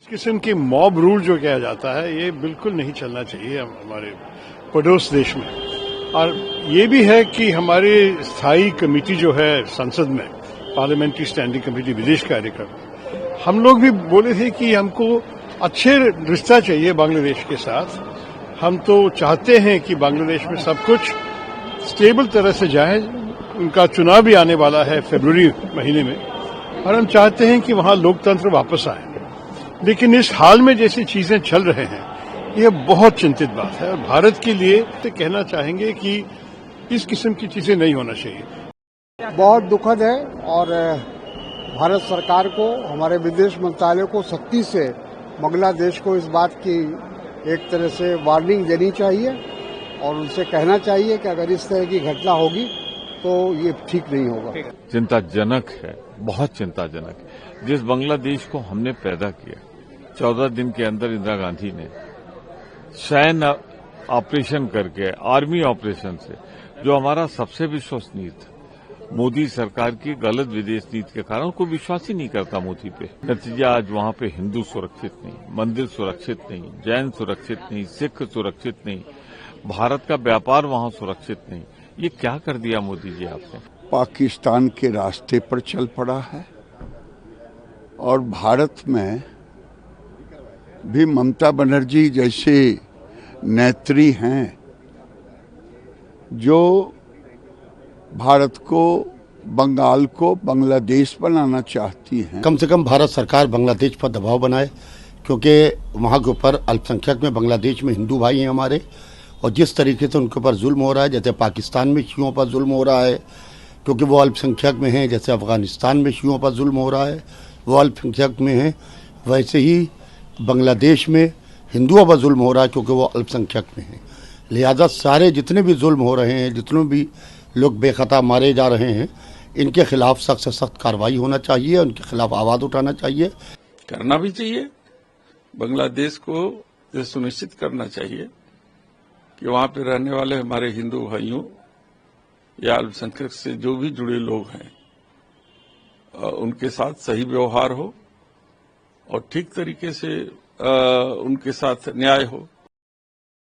इस किस्म की मॉब रूल जो किया जाता है ये बिल्कुल नहीं चलना चाहिए हमारे पड़ोस देश में। और ये भी है कि हमारी स्थायी कमेटी जो है संसद में, पार्लियामेंट्री स्टैंडिंग कमेटी विदेश कार्यक्रम, हम लोग भी बोले थे कि हमको अच्छे रिश्ता चाहिए बांग्लादेश के साथ। हम तो चाहते हैं कि बांग्लादेश में सब कुछ स्टेबल तरह से जाए। उनका चुनाव भी आने वाला है फरवरी महीने में और हम चाहते हैं कि वहां लोकतंत्र वापस आए। लेकिन इस हाल में जैसी चीजें चल रहे हैं ये बहुत चिंतित बात है और भारत के लिए तो कहना चाहेंगे कि इस किस्म की चीजें नहीं होना चाहिए। बहुत दुखद है और भारत सरकार को, हमारे विदेश मंत्रालय को सख्ती से बांग्लादेश को इस बात की एक तरह से वार्निंग देनी चाहिए और उनसे कहना चाहिए कि अगर इस तरह की घटना होगी तो ये ठीक नहीं होगा। चिंताजनक है, बहुत चिंताजनक है। जिस बांग्लादेश को हमने पैदा किया, 14 दिन के अंदर इंदिरा गांधी ने सैन्य ऑपरेशन करके, आर्मी ऑपरेशन से, जो हमारा सबसे विश्वसनीय था, मोदी सरकार की गलत विदेश नीति के कारण कोई विश्वास ही नहीं करता मोदी पे। नतीजा आज वहां पे हिंदू सुरक्षित नहीं, मंदिर सुरक्षित नहीं, जैन सुरक्षित नहीं, सिख सुरक्षित नहीं, भारत का व्यापार वहां सुरक्षित नहीं। ये क्या कर दिया मोदी जी आपने? पाकिस्तान के रास्ते पर चल पड़ा है और भारत में भी ममता बनर्जी जैसे नेत्री हैं जो भारत को, बंगाल को बांग्लादेश बनाना चाहती हैं। कम से कम भारत सरकार बांग्लादेश पर दबाव बनाए, क्योंकि वहाँ के ऊपर अल्पसंख्यक में बांग्लादेश में हिंदू भाई हैं हमारे, और जिस तरीके से उनके ऊपर जुल्म हो रहा है, जैसे पाकिस्तान में शियों पर जुल्म हो रहा है क्योंकि वो अल्पसंख्यक में हैं, जैसे अफगानिस्तान में शियों पर जुल्म हो रहा है वो अल्पसंख्यक में हैं, वैसे ही बांग्लादेश में हिंदुओं पर जुल्म हो रहा है क्योंकि वो अल्पसंख्यक में हैं। लिहाजा सारे जितने भी जुल्म हो रहे हैं, जितने भी लोग बेखता मारे जा रहे हैं, इनके खिलाफ सख्त से सख्त कार्रवाई होना चाहिए, उनके खिलाफ आवाज उठाना चाहिए। करना भी चाहिए। बांग्लादेश को यह सुनिश्चित करना चाहिए कि वहां पे रहने वाले हमारे हिंदू भाइयों या अल्पसंख्यक से जो भी जुड़े लोग हैं उनके साथ सही व्यवहार हो और ठीक तरीके से उनके साथ न्याय हो।